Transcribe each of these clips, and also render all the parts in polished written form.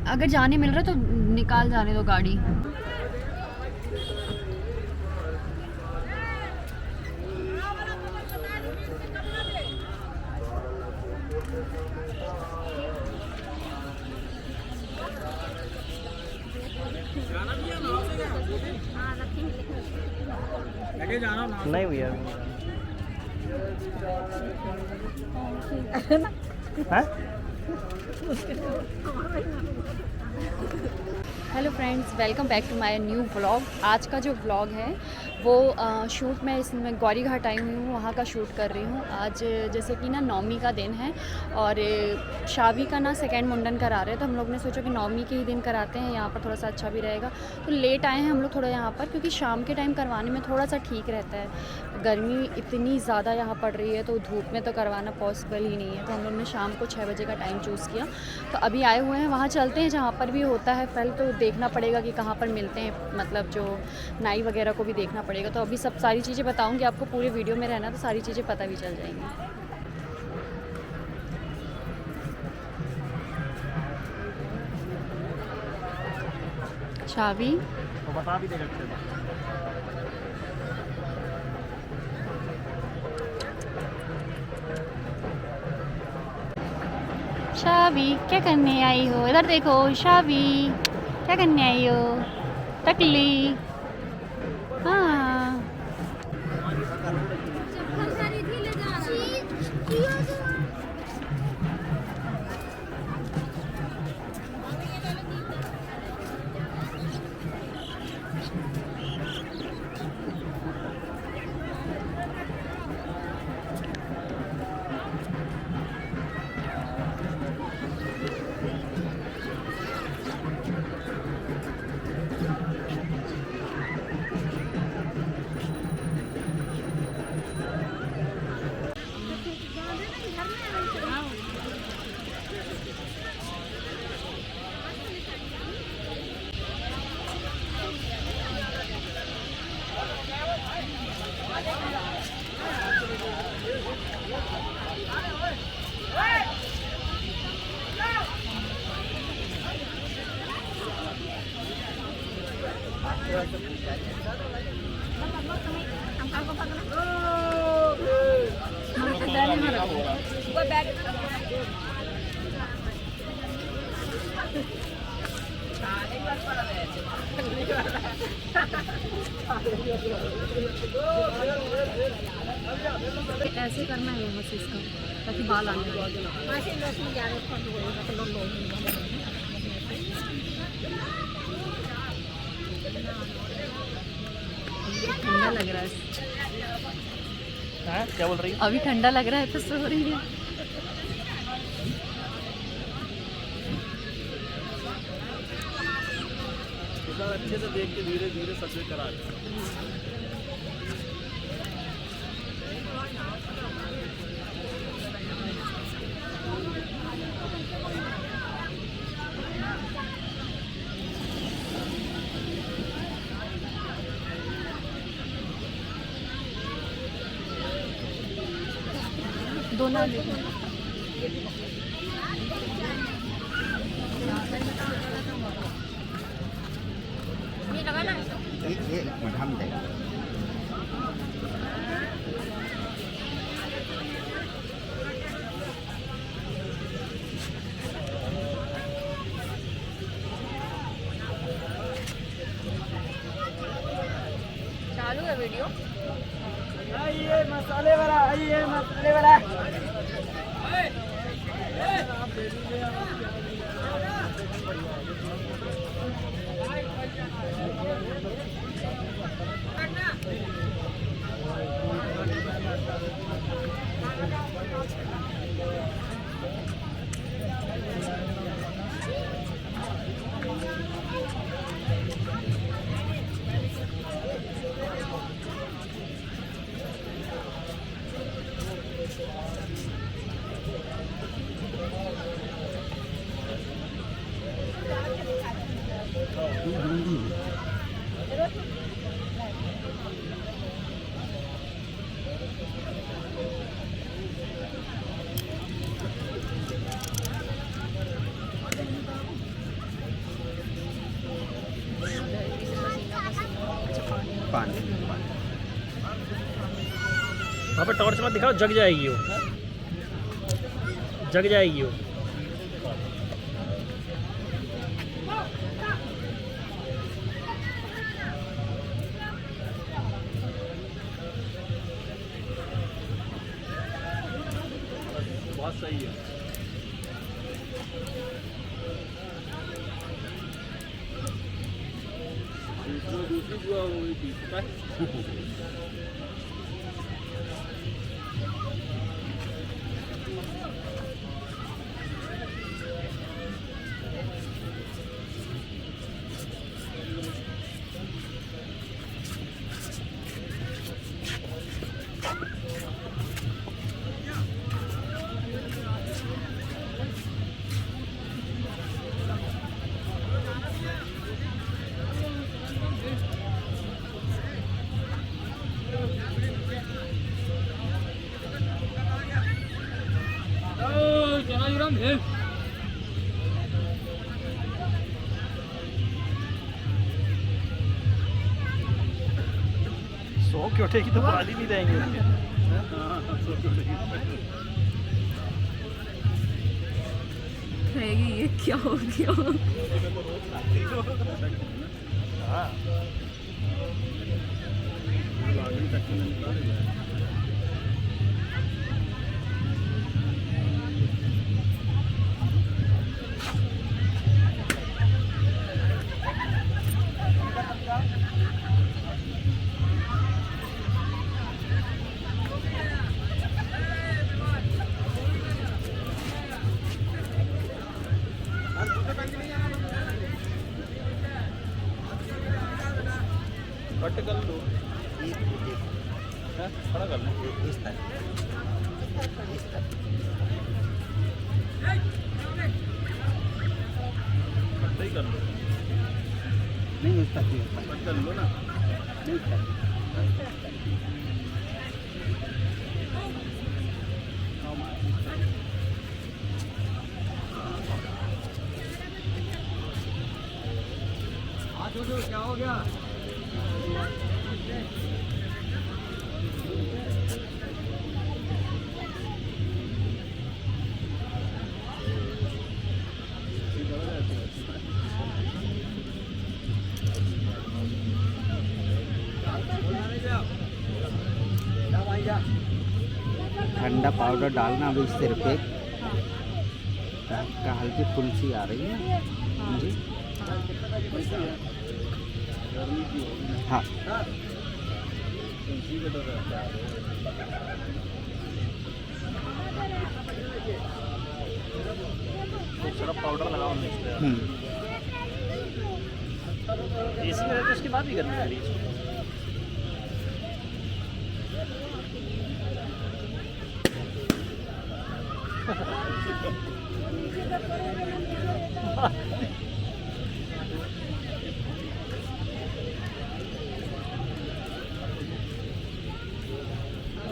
अगर जाने मिल रहा है तो निकाल जाने दो गाड़ी। नहीं भैया। Hello friends, welcome back to my new vlog. आज का जो व्लॉग है वो शूट मैं इसमें गौरी घाट आई हुई हूँ, वहाँ का शूट कर रही हूँ। आज जैसे कि ना नवमी का दिन है और शादी का ना सेकेंड मुंडन करा रहे हैं, तो हम लोग ने सोचा कि नवमी के ही दिन कराते हैं, यहाँ पर थोड़ा सा अच्छा भी रहेगा। तो लेट आए हैं हम लोग थोड़ा यहाँ पर, क्योंकि शाम के टाइम करवाने में थोड़ा सा ठीक रहता है। गर्मी इतनी ज़्यादा यहाँ पड़ रही है तो धूप में तो करवाना पॉसिबल ही नहीं है, तो हम लोग ने शाम को 6 बजे का टाइम चूज़ किया। तो अभी आए हुए हैं, वहाँ चलते हैं जहाँ पर भी होता है। पहले तो देखना पड़ेगा कि कहाँ पर मिलते हैं, मतलब जो नाई वगैरह को भी देखना पड़ेगा। तो अभी सब सारी चीज़ें बताऊंगी आपको, पूरे वीडियो में रहना तो सारी चीज़ें पता भी चल जाएंगी। चाबी तो बता भी देगा। शाबी क्या करने आई हो? इधर देखो शाबी, क्या करने आई हो? टकली। हाँ, ऐसे करना है यहाँ से इसका, ताकि बाल आने लगे। ठंडा लग रहा है। क्या बोल रही है? अभी ठंडा लग रहा है तो सो रही है। अच्छे से देख के धीरे धीरे सब करा। दोनों चालू है वीडियो। आइए मसाले वाला, आइए मसाले वाला। पानी वहाँ पे टॉर्च मत दिखाओ, जग जाएगी वो, जग जाएगी वो। बहुत सही है। दूसरी जो हुई थी पता है? सौ की उठेगी तो बाल ही नहीं रहेंगे उनके। रहेगी, ये क्या हो गया? हाँ। कट कर लो, खड़ा कर लो इस तरह सही कर लो, नहीं इस तरह कट कर लो ना। नहीं इस तरह क्या हो गया? ठंडा पाउडर डालना अभी सिर पे का हल्की फुंसी आ रही है जी। हाँ सिर्फ पाउडर लगाओ नेक्स्ट। एसी में रहते उसके बाद भी गर्मी लगी।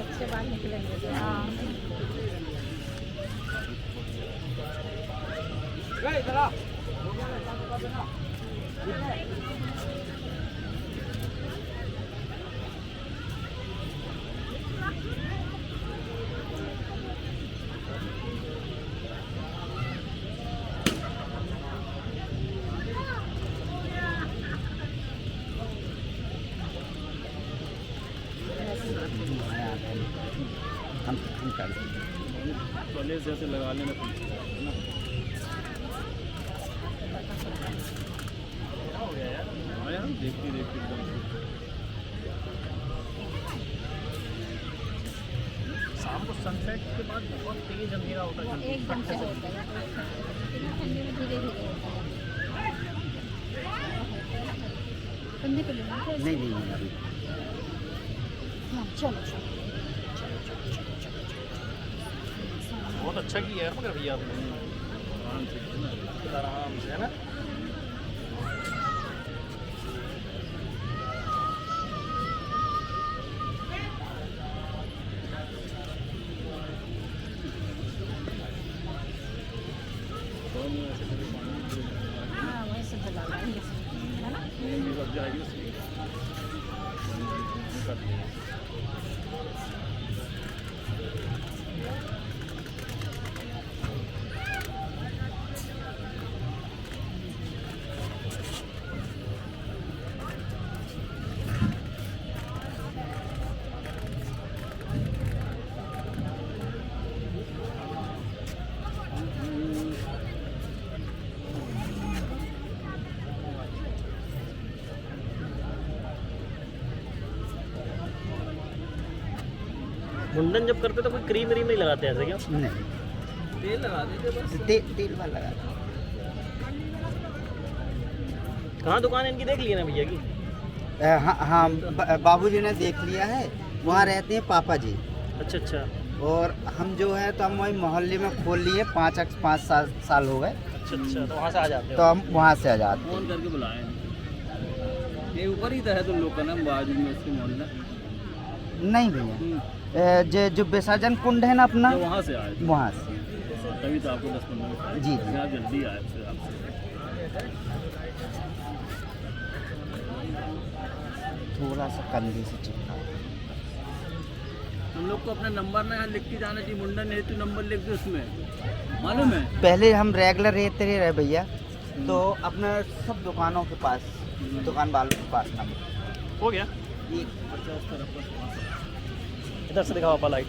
अच्छे बाल निकलेंगे। हाँ, हम कर पहले से ऐसे लगा लेना ना। क्या हो गया यार? हाँ यार, देखती देखती एकदम शाम को सनसेट के बाद बहुत तेज अंधेरा होता है। एकदम से होता है, ठंडी में धीरे धीरे होता है। कंधे पे लेना है? नहीं नहीं नहीं अभी हाँ, चलो चलो। बहुत अच्छा किया यार मगर भैया आपने आराम से है ना। हाँ, वहीं से जला लेंगे, है ना? सब जाएगी उसकी। मुंडन जब करते तो कोई क्रीम व्रीम नहीं लगाते ऐसे क्या? नहीं, तेल लगा देते बस। तेल वाला लगा। कहाँ दुकान इनकी देख ली है ना भैया की? हाँ हाँ, बाबूजी ने देख लिया है, वहाँ रहते हैं पापा जी। अच्छा अच्छा और हम जो है तो हम वही मोहल्ले में खोल लिए, 5 साल हो गए, अच्छा अच्छा, तो वहाँ से आ जाते तो हो? हम वहाँ से आ जाते फोन हैं। करके बुलाए। ये ऊपर ही तो है तुम लोग का नाम, बाजू में उसके मोहल्ला। नहीं भैया, जो विसर्जन कुंड है ना अपना, तो वहाँ से आए थे। वहाँ से। तभी तो आपको 10-15 मिनट जी जी। आप जल्दी आए फिर आपसे। थोड़ा सा कंधे से चिपका। तुम लोग को अपना नंबर ना यहाँ लिख के जाना चाहिए, मुंडन हेतु नंबर लिख दो उसमें, मालूम है? पहले हम रेगुलर रहते रहे भैया, तो अपना सब दुकानों के पास, दुकान वालों के पास नंबर। हो गया। एक 50 तरफ का। इधर से दिखाओ अपा लाइट।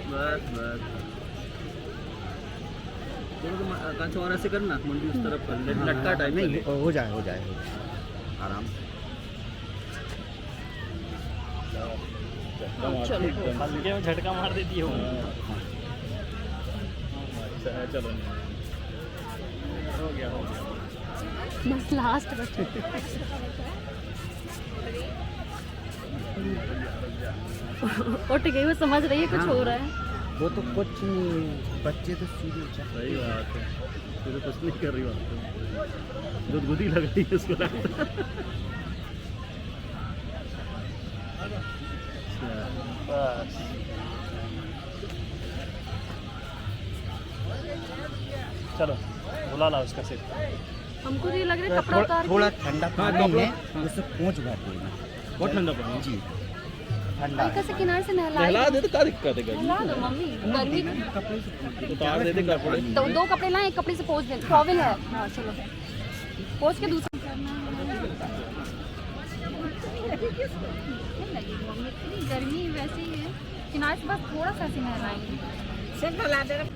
बस बस कंच और ऐसे करना, मुंडी उस तरफ कर ले, लटका टाइप नहीं, कर हो जाए आराम से। ले। हल्के में झटका मार देती हो। चलो हो गया हो गया। बस लास्ट बस। उठ गई, वो समझ रही है कुछ हो रहा है। वो तो कुछ नहीं, बच्चे तो सीधे सही बात है, तू तो कुछ नहीं कर रही बात, गुदगुदी लग रही है उसको लगता है। बस चलो बुला ला उसका सिर। हमको तो ये लग रहा है कपड़ा उतार थोड़ा के ठंडा पानी है, उससे पूंछ भर देना। बहुत ठंडा पानी जी, ठंडा हल्का से किनारे से नहला नहला दे तो क्या दिक्कत है? नहला दो मम्मी, गर्मी उतार दे कपड़े। तो 2 कपड़े लाए, एक कपड़े से पोंछ दे, टॉवल है। हाँ चलो पोंछ के दूसरा लगेगी मम्मी, इतनी गर्मी वैसे ही है, किनारे से बस थोड़ा सा ऐसे नहलाएंगे। सिर्फ नहला दे।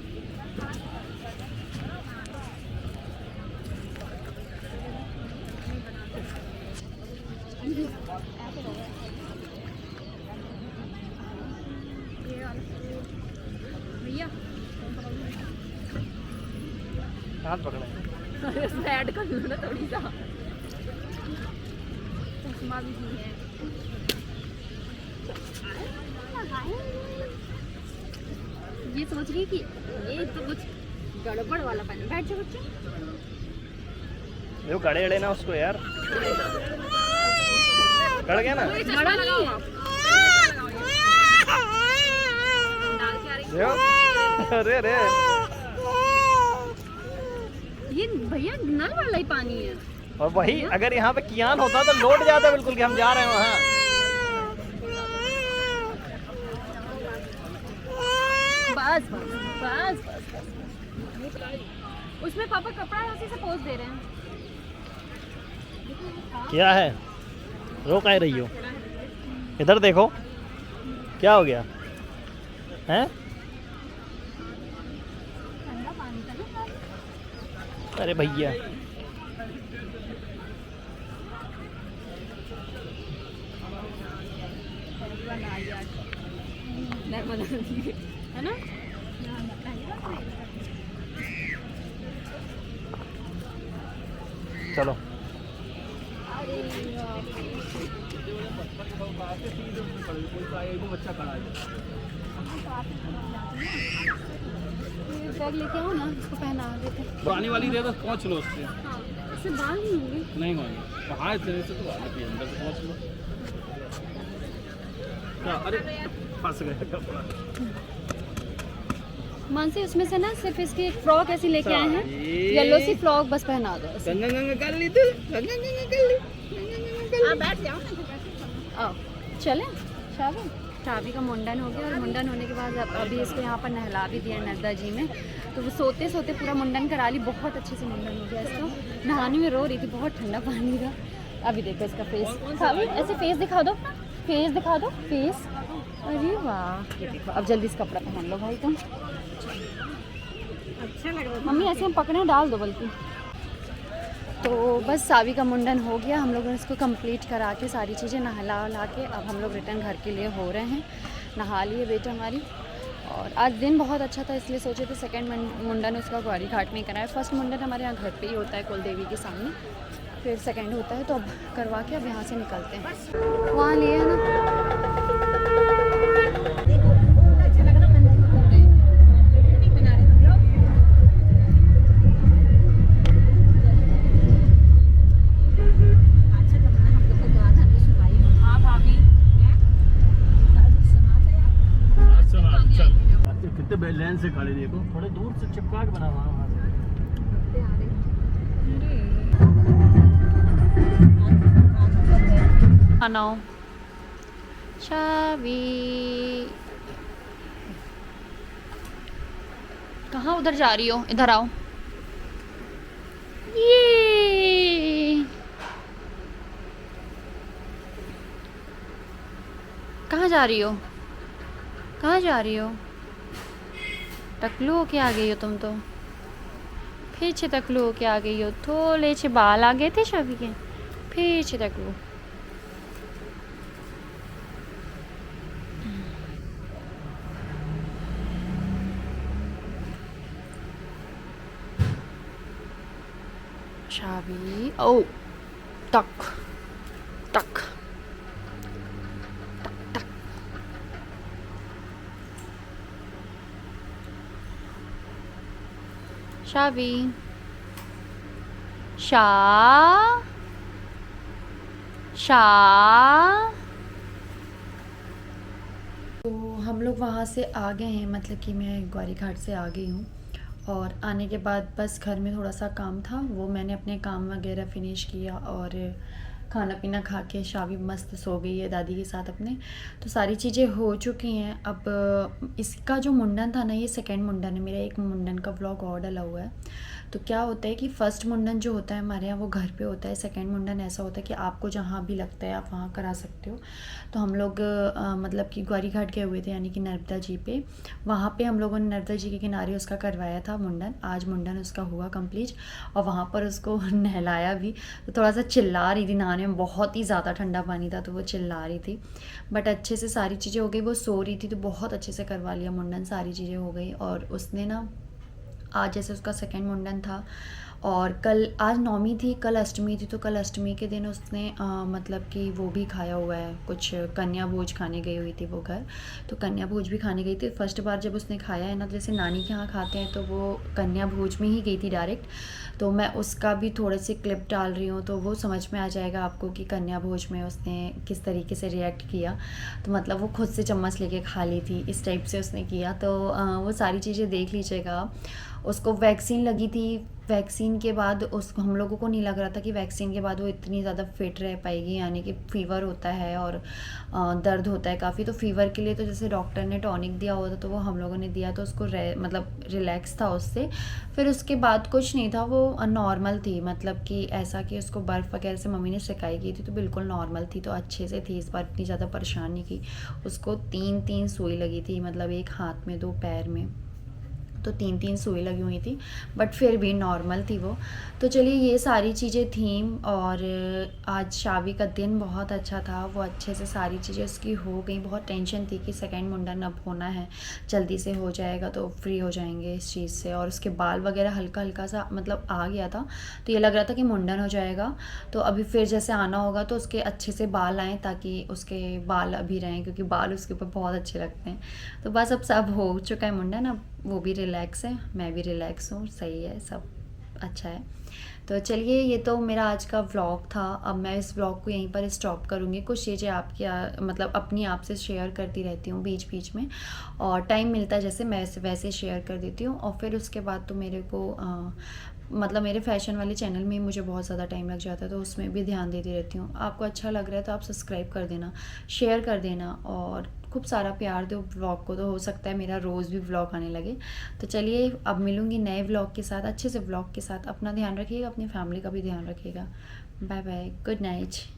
भैया हाथ पकड़े। अरे उसमें ऐड कर लो ना थोड़ी सा, चश्मा भी नहीं है। ये सोच रही कि ये तो कुछ गड़बड़ वाला पहन। बैठ जाओ बच्चे। देखो गड़े अड़े ना उसको यार, गड़ गया ना। बड़ा नहीं है। देखो अरे अरे ये भैया नल वाला ही पानी है। और वही अगर यहाँ पे कियान होता तो लौट जाता बिल्कुल कि हम जा रहे हैं वहाँ। बस बस बस बस। उसमें पापा कपड़ा उसी से पोंछ दे रहे हैं। क्या है, रो काहे रही हो? इधर देखो क्या हो गया है? ठंडा पानी था ना। अरे भैया है ना? चलो बच्चा खड़ा है। बैग लेके आओ ना, इसको पहना देते। पानी वाली दे दो, पहुँच लो उससे। हाँ, इससे बाल नहीं होंगे। नहीं होंगे, बाहर से तो आगे अंदर से पहुँच लो। क्या? अरे फंस गया कपड़ा। मानसी उसमें से ना सिर्फ इसकी एक फ्रॉक ऐसी लेके आए हैं, येलो सी फ्रॉक, बस पहना दो ऐसे। आओ चलें। शादी का मुंडन हो गया और मुंडन होने के बाद अभी इसको यहाँ पर नहला भी दिया नर्मदा जी में। तो वो सोते सोते पूरा मुंडन करा ली, बहुत अच्छे से मुंडन हो गया इसका। नहाने में रो रही थी, बहुत ठंडा पानी था। अभी देखो इसका फेस, ऐसे फेस दिखा दो, फेस दिखा दो, फेस। अरे वाह, ये देखो। अब जल्दी से कपड़ा पहन लो भाई तुम। अच्छा लग रहा है मम्मी, ऐसे हम पकड़े डाल दो बल्कि। तो बस सावी का मुंडन हो गया, हम लोगों ने इसको कंप्लीट करा के सारी चीज़ें नहला वला के अब हम लोग रिटर्न घर के लिए हो रहे हैं। नहा लिए बेटा हमारी, और आज दिन बहुत अच्छा था इसलिए सोचे थे सेकंड मुंडन उसका ग्वारी घाट में ही कराए। फर्स्ट मुंडन हमारे यहाँ घर पे ही होता है कुल देवी के सामने, फिर सेकंड होता है। तो अब करवा के अब यहाँ से निकलते हैं। वहाँ लिए ना कितने लाइन से खड़े देखो, थोड़े दूर से चिपका के बना हुआ है। आना चाबी कहाँ, उधर जा रही हो, इधर आओ। ये कहाँ जा रही हो, कहाँ जा रही हो? टकलू होके आ गई हो तुम तो, फिर से टकलू होके आ गई हो। थोड़े से बाल आ गए थे शादी के, फिर से टकलू। शादी ओ टक टक शावी तो हम लोग वहाँ से आ गए हैं, मतलब कि मैं ग्वारी घाट से आ गई हूँ। और आने के बाद बस घर में थोड़ा सा काम था, वो मैंने अपने काम वगैरह फिनिश किया और खाना पीना खा के शावी मस्त सो गई है दादी के साथ अपने। तो सारी चीज़ें हो चुकी हैं। अब इसका जो मुंडन था ना, ये सेकंड मुंडन है मेरा, एक मुंडन का व्लॉग और डला हुआ है। तो क्या होता है कि फ़र्स्ट मुंडन जो होता है हमारे यहाँ वो घर पे होता है, सेकंड मुंडन ऐसा होता है कि आपको जहाँ भी लगता है आप वहाँ करा सकते हो। तो हम लोग मतलब कि ग्वारी घाट गए हुए थे, यानी कि नर्मदा जी पे। वहाँ पे हम लोगों ने नर्मदा जी के किनारे उसका करवाया था मुंडन। आज मुंडन उसका हुआ कंप्लीट और वहाँ पर उसको नहलाया भी। तो थोड़ा सा चिल्ला रही थी नहाने में, बहुत ही ज़्यादा ठंडा पानी था तो वो चिल्ला रही थी, बट अच्छे से सारी चीज़ें हो गई। वो सो रही थी तो बहुत अच्छे से करवा लिया मुंडन, सारी चीज़ें हो गई। और उसने ना आज जैसे उसका सेकंड मुंडन था और कल, आज नौमी थी, कल अष्टमी थी। तो कल अष्टमी के दिन उसने मतलब कि वो भी खाया हुआ है, कुछ कन्या भोज खाने गई हुई थी वो घर। तो कन्या भोज भी खाने गई थी। फर्स्ट बार जब उसने खाया है ना, जैसे नानी के यहाँ खाते हैं, तो वो कन्या भोज में ही गई थी डायरेक्ट। तो मैं उसका भी थोड़े से क्लिप डाल रही हूँ, तो वो समझ में आ जाएगा आपको कि कन्या भोज में उसने किस तरीके से रिएक्ट किया। तो मतलब वो खुद से चम्मच लेके खा ली थी, इस टाइप से उसने किया। तो वो सारी चीज़ें देख लीजिएगा। उसको वैक्सीन लगी थी, वैक्सीन के बाद उसको, हम लोगों को नहीं लग रहा था कि वैक्सीन के बाद वो इतनी ज़्यादा फिट रह पाएगी, यानी कि फ़ीवर होता है और दर्द होता है काफ़ी। तो फ़ीवर के लिए तो जैसे डॉक्टर ने टॉनिक दिया हुआ था तो वो हम लोगों ने दिया, तो उसको मतलब रिलैक्स था उससे। फिर उसके बाद कुछ नहीं था, वो नॉर्मल थी, मतलब कि ऐसा कि उसको बर्फ़ वगैरह से मम्मी ने सिकाई की थी तो बिल्कुल नॉर्मल थी, तो अच्छे से थी। इस बार इतनी ज़्यादा परेशान नहीं की। उसको 3 सुई लगी थी, मतलब एक हाथ में 2 पैर में, तो 3 सुई लगी हुई थी, बट फिर भी नॉर्मल थी वो। तो चलिए ये सारी चीज़ें थी। और आज शावी का दिन बहुत अच्छा था, वो अच्छे से सारी चीज़ें उसकी हो गई। बहुत टेंशन थी कि सेकंड मुंडन अब होना है, जल्दी से हो जाएगा तो फ्री हो जाएंगे इस चीज़ से। और उसके बाल वगैरह हल्का हल्का सा मतलब आ गया था, तो ये लग रहा था कि मुंडन हो जाएगा। तो अभी फिर जैसे आना होगा तो उसके अच्छे से बाल आएँ, ताकि उसके बाल अभी रहें, क्योंकि बाल उसके ऊपर बहुत अच्छे लगते हैं। तो बस अब सब हो चुका है मुंडन, अब वो भी रिलैक्स है, मैं भी रिलैक्स हूँ, सही है सब। अच्छा है। तो चलिए, ये तो मेरा आज का व्लॉग था। अब मैं इस व्लॉग को यहीं पर स्टॉप करूँगी। कुछ चीज़ें आपके मतलब अपनी आप से शेयर करती रहती हूँ बीच बीच में, और टाइम मिलता है जैसे मैं वैसे शेयर कर देती हूँ। और फिर उसके बाद तो मेरे को मतलब मेरे फैशन वाले चैनल में ही मुझे बहुत ज़्यादा टाइम लग जाता है, तो उसमें भी ध्यान देती रहती हूँ। आपको अच्छा लग रहा है तो आप सब्सक्राइब कर देना, शेयर कर देना, और खूब सारा प्यार दो व्लॉग को, तो हो सकता है मेरा रोज़ भी व्लॉग आने लगे। तो चलिए, अब मिलूँगी नए व्लॉग के साथ, अच्छे से व्लॉग के साथ। अपना ध्यान रखिएगा, अपनी फैमिली का भी ध्यान रखिएगा। Bye bye, good night.